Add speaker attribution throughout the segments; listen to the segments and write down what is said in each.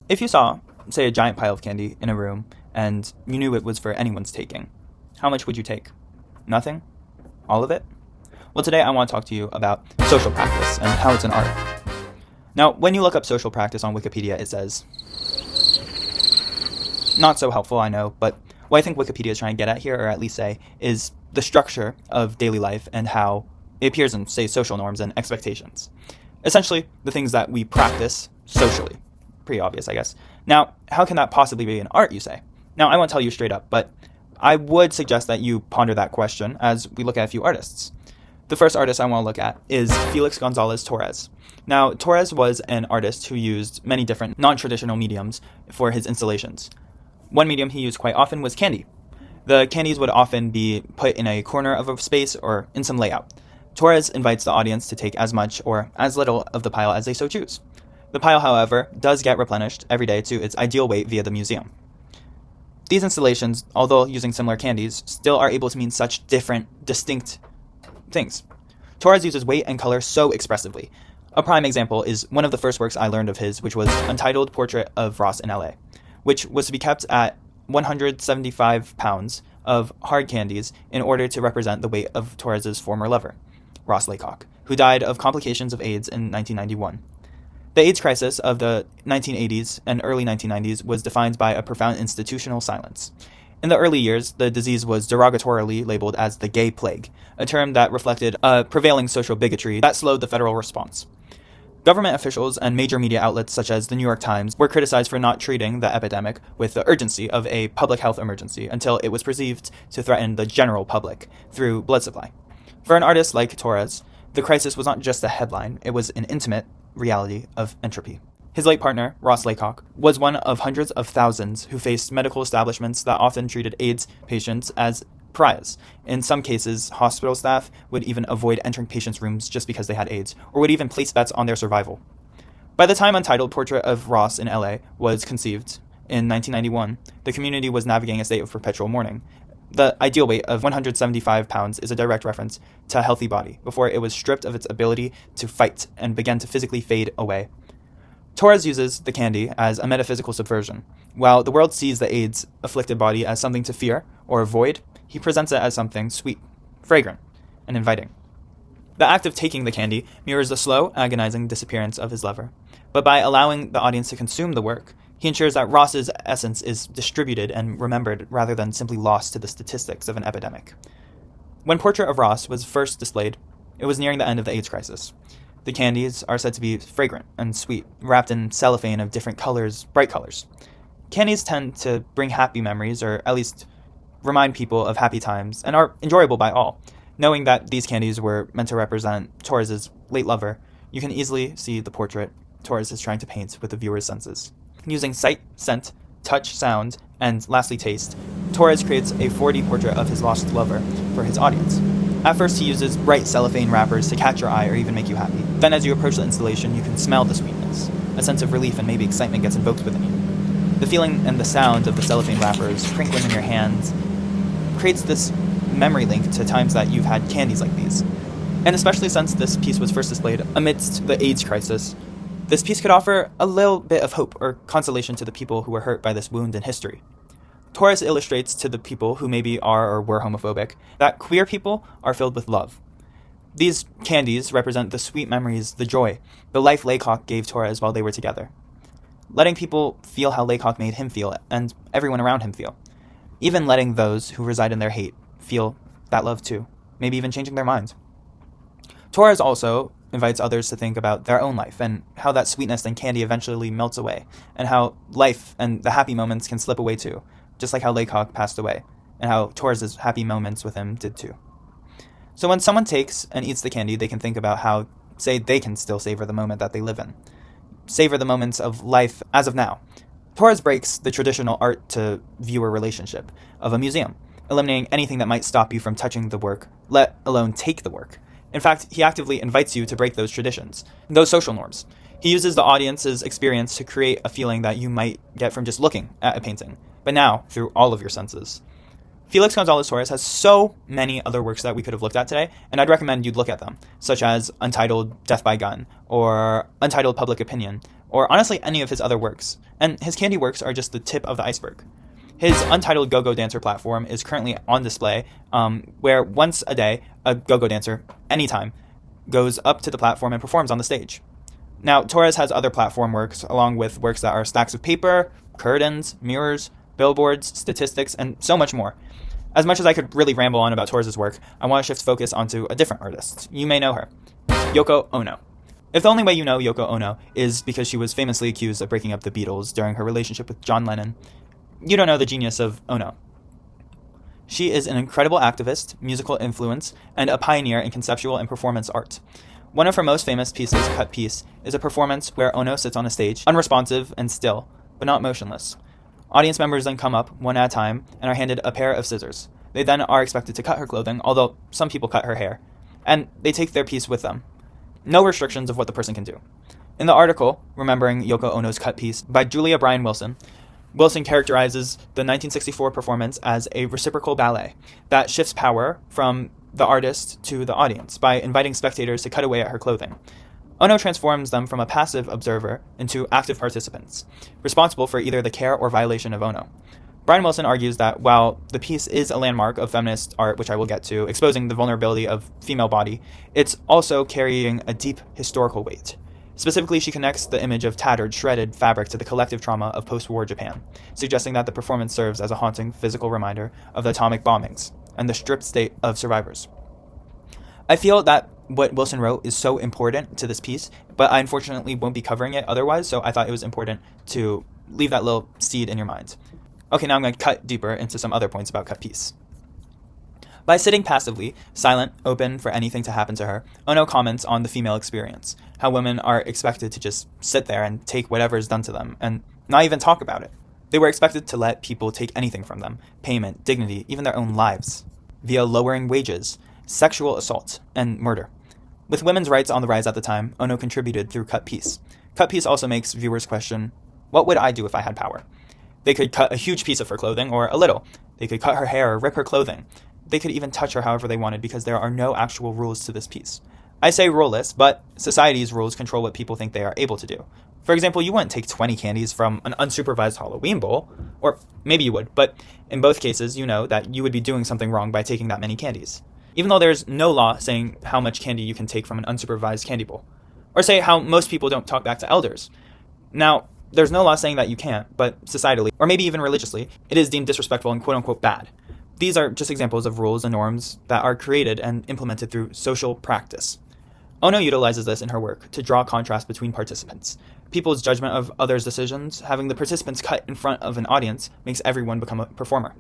Speaker 1: If you saw, say, a giant pile of candy in a room and you knew it was for anyone's taking, how much would you take? Nothing? All of it? Well, today I want to talk to you about social practice and how it's an art. Now, when you look up social practice on Wikipedia, it says, not so helpful, I know, but what I think Wikipedia is trying to get at here, or at least say, is the structure of daily life and how it appears in, say, social norms and expectations. Essentially, the things that we practice socially. Pretty obvious, I guess. Now, how can that possibly be an art, you say? Now, I won't tell you straight up, but I would suggest that you ponder that question as we look at a few artists. The first artist I want to look at is Felix Gonzalez Torres. Now, Torres was an artist who used many different non-traditional mediums for his installations. One medium he used quite often was candy. The candies would often be put in a corner of a space or in some layout. Torres invites the audience to take as much or as little of the pile as they so choose. The pile, however, does get replenished every day to its ideal weight via the museum. These installations, although using similar candies, still are able to mean such different, distinct things. Torres uses weight and color so expressively. A prime example is one of the first works I learned of his, which was Untitled Portrait of Ross in LA, which was to be kept at 175 pounds of hard candies in order to represent the weight of Torres's former lover, Ross Laycock, who died of complications of AIDS in 1991. The AIDS crisis of the 1980s and early 1990s was defined by a profound institutional silence. In the early years, the disease was derogatorily labeled as the gay plague, a term that reflected a prevailing social bigotry that slowed the federal response. Government officials and major media outlets such as the New York Times were criticized for not treating the epidemic with the urgency of a public health emergency until it was perceived to threaten the general public through blood supply. For an artist like Torres, the crisis was not just a headline, it was an intimate reality of entropy. His late partner, Ross Laycock, was one of hundreds of thousands who faced medical establishments that often treated AIDS patients as pariahs. In some cases, hospital staff would even avoid entering patients' rooms just because they had AIDS, or would even place bets on their survival. By the time Untitled Portrait of Ross in LA was conceived, in 1991, the community was navigating a state of perpetual mourning. The ideal weight of 175 pounds is a direct reference to a healthy body, before it was stripped of its ability to fight and began to physically fade away. Torres uses the candy as a metaphysical subversion. While the world sees the AIDS-afflicted body as something to fear or avoid, he presents it as something sweet, fragrant, and inviting. The act of taking the candy mirrors the slow, agonizing disappearance of his lover. But by allowing the audience to consume the work, he ensures that Ross's essence is distributed and remembered rather than simply lost to the statistics of an epidemic. When Portrait of Ross was first displayed, it was nearing the end of the AIDS crisis. The candies are said to be fragrant and sweet, wrapped in cellophane of different colors, bright colors. Candies tend to bring happy memories, or at least remind people of happy times, and are enjoyable by all. Knowing that these candies were meant to represent Torres's late lover, you can easily see the portrait Torres is trying to paint with the viewer's senses. Using sight, scent, touch, sound, and lastly taste, Torres creates a 4D portrait of his lost lover for his audience. At first, he uses bright cellophane wrappers to catch your eye or even make you happy. Then as you approach the installation, you can smell the sweetness. A sense of relief and maybe excitement gets invoked within you. The feeling and the sound of the cellophane wrappers crinkling in your hands creates this memory link to times that you've had candies like these. And especially since this piece was first displayed amidst the AIDS crisis, this piece could offer a little bit of hope or consolation to the people who were hurt by this wound in history. Torres illustrates to the people who maybe are or were homophobic that queer people are filled with love. These candies represent the sweet memories, the joy, the life Laycock gave Torres while they were together. Letting people feel how Laycock made him feel and everyone around him feel. Even letting those who reside in their hate feel that love too, maybe even changing their minds. Torres also invites others to think about their own life and how that sweetness and candy eventually melts away, and how life and the happy moments can slip away too, just like how Laycock passed away, and how Torres's happy moments with him did too. So when someone takes and eats the candy, they can think about how, say, they can still savor the moment that they live in. Savor the moments of life as of now. Torres breaks the traditional art-to-viewer relationship of a museum, eliminating anything that might stop you from touching the work, let alone take the work. In fact, he actively invites you to break those traditions, those social norms. He uses the audience's experience to create a feeling that you might get from just looking at a painting, but now through all of your senses. Felix Gonzalez Torres has so many other works that we could have looked at today, and I'd recommend you'd look at them, such as Untitled Death by Gun, or Untitled Public Opinion, or honestly any of his other works, and his candy works are just the tip of the iceberg. His untitled Go-Go Dancer platform is currently on display, where once a day, a go-go dancer, anytime, goes up to the platform and performs on the stage. Now, Torres has other platform works, along with works that are stacks of paper, curtains, mirrors, billboards, statistics, and so much more. As much as I could really ramble on about Torres' work, I want to shift focus onto a different artist. You may know her. Yoko Ono. If the only way you know Yoko Ono is because she was famously accused of breaking up the Beatles during her relationship with John Lennon, you don't know the genius of Ono. She is an incredible activist, musical influence, and a pioneer in conceptual and performance art. One of her most famous pieces, Cut Piece, is a performance where Ono sits on a stage, unresponsive and still, but not motionless. Audience members then come up, one at a time, and are handed a pair of scissors. They then are expected to cut her clothing, although some people cut her hair, and they take their piece with them. No restrictions of what the person can do. In the article, Remembering Yoko Ono's Cut Piece, by Julia Bryan Wilson, Wilson characterizes the 1964 performance as a reciprocal ballet that shifts power from the artist to the audience by inviting spectators to cut away at her clothing. Ono transforms them from a passive observer into active participants, responsible for either the care or violation of Ono. Brian Wilson argues that while the piece is a landmark of feminist art, which I will get to, exposing the vulnerability of female body, it's also carrying a deep historical weight. Specifically, she connects the image of tattered, shredded fabric to the collective trauma of post-war Japan, suggesting that the performance serves as a haunting physical reminder of the atomic bombings and the stripped state of survivors. I feel that what Wilson wrote is so important to this piece, but I unfortunately won't be covering it otherwise, so I thought it was important to leave that little seed in your mind. Okay, now I'm going to cut deeper into some other points about Cut Piece. By sitting passively, silent, open for anything to happen to her, Ono comments on the female experience, how women are expected to just sit there and take whatever is done to them, and not even talk about it. They were expected to let people take anything from them, payment, dignity, even their own lives, via lowering wages, sexual assault, and murder. With women's rights on the rise at the time, Ono contributed through Cut Piece. Cut Piece also makes viewers question, what would I do if I had power? They could cut a huge piece of her clothing, or a little. They could cut her hair or rip her clothing. They could even touch her however they wanted because there are no actual rules to this piece. I say ruleless, but society's rules control what people think they are able to do. For example, you wouldn't take 20 candies from an unsupervised Halloween bowl, or maybe you would, but in both cases, you know that you would be doing something wrong by taking that many candies. Even though there's no law saying how much candy you can take from an unsupervised candy bowl. Or say how most people don't talk back to elders. Now, there's no law saying that you can't, but societally, or maybe even religiously, it is deemed disrespectful and quote-unquote bad. These are just examples of rules and norms that are created and implemented through social practice. Ono utilizes this in her work to draw contrast between participants. People's judgment of others' decisions, having the participants cut in front of an audience, makes everyone become a performer,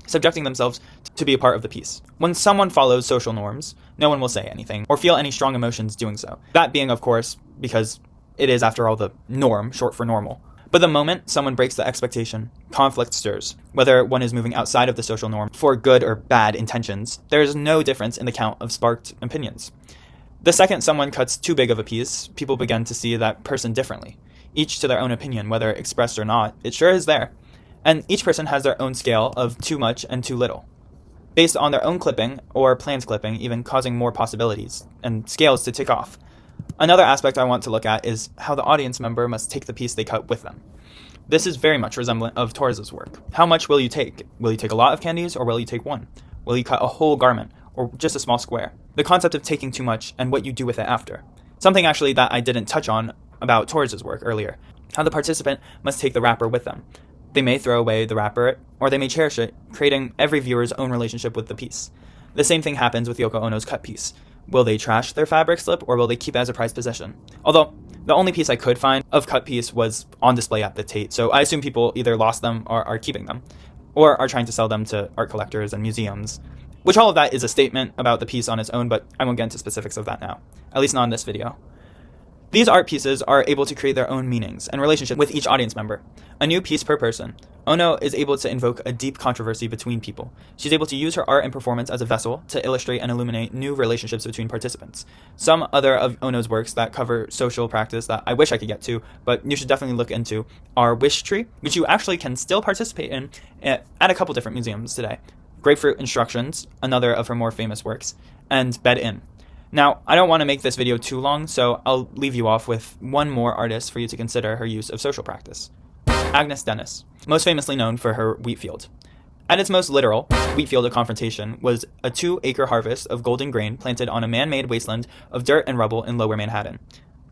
Speaker 1: subjecting themselves to be a part of the piece. When someone follows social norms, no one will say anything or feel any strong emotions doing so. That being, of course, because it is, after all, the norm, short for normal. But the moment someone breaks the expectation, conflict stirs. Whether one is moving outside of the social norm for good or bad intentions, there is no difference in the count of sparked opinions. The second someone cuts too big of a piece, people begin to see that person differently. Each to their own opinion, whether expressed or not, it sure is there. And each person has their own scale of too much and too little, based on their own clipping or planned clipping, even causing more possibilities and scales to tick off. Another aspect I want to look at is how the audience member must take the piece they cut with them. This is very much resemblant of Torres' work. How much will you take? Will you take a lot of candies, or will you take one? Will you cut a whole garment, or just a small square? The concept of taking too much and what you do with it after. Something actually that I didn't touch on about Torres' work earlier. How the participant must take the wrapper with them. They may throw away the wrapper, or they may cherish it, creating every viewer's own relationship with the piece. The same thing happens with Yoko Ono's Cut Piece. Will they trash their fabric slip, or will they keep it as a prized possession? Although, the only piece I could find of Cut Piece was on display at the Tate, so I assume people either lost them or are keeping them, or are trying to sell them to art collectors and museums. Which all of that is a statement about the piece on its own, but I won't get into specifics of that now, at least not in this video. These art pieces are able to create their own meanings and relationship with each audience member. A new piece per person. Ono is able to invoke a deep controversy between people. She's able to use her art and performance as a vessel to illustrate and illuminate new relationships between participants. Some other of Ono's works that cover social practice that I wish I could get to, but you should definitely look into, are Wish Tree, which you actually can still participate in at a couple different museums today. Grapefruit Instructions, another of her more famous works, and Bed In. Now, I don't want to make this video too long, so I'll leave you off with one more artist for you to consider her use of social practice. Agnes Dennis, most famously known for her wheat field. At its most literal, wheat field of confrontation was a 2-acre harvest of golden grain planted on a man-made wasteland of dirt and rubble in lower Manhattan.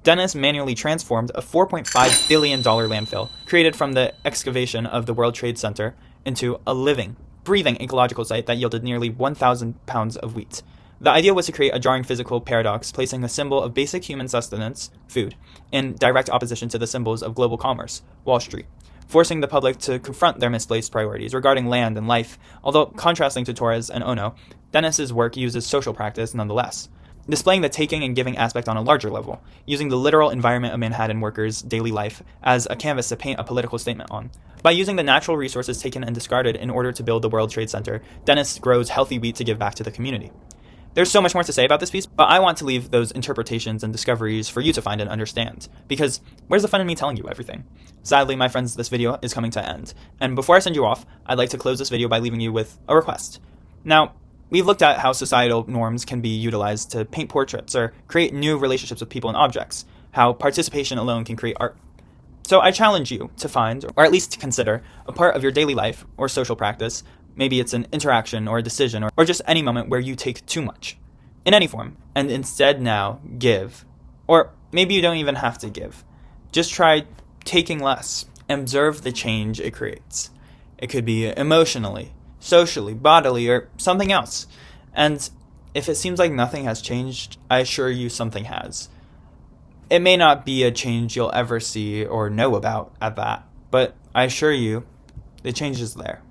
Speaker 1: Dennis manually transformed a $4.5 billion landfill created from the excavation of the World Trade Center into a living, breathing ecological site that yielded nearly 1,000 pounds of wheat. The idea was to create a jarring physical paradox, placing a symbol of basic human sustenance, food, in direct opposition to the symbols of global commerce, Wall Street, forcing the public to confront their misplaced priorities regarding land and life. Although contrasting to Torres and Ono, Dennis's work uses social practice nonetheless, displaying the taking and giving aspect on a larger level, using the literal environment of Manhattan workers' daily life as a canvas to paint a political statement on. By using the natural resources taken and discarded in order to build the World Trade Center, Dennis grows healthy wheat to give back to the community. There's so much more to say about this piece, but I want to leave those interpretations and discoveries for you to find and understand, because where's the fun in me telling you everything? Sadly, my friends, this video is coming to an end, and before I send you off, I'd like to close this video by leaving you with a request. Now, we've looked at how societal norms can be utilized to paint portraits or create new relationships with people and objects, how participation alone can create art. So I challenge you to find, or at least to consider, a part of your daily life or social practice. Maybe it's an interaction or a decision or just any moment where you take too much, in any form, and instead now give. Or maybe you don't even have to give. Just try taking less and observe the change it creates. It could be emotionally, socially, bodily, or something else. And if it seems like nothing has changed, I assure you something has. It may not be a change you'll ever see or know about at that, but I assure you the change is there.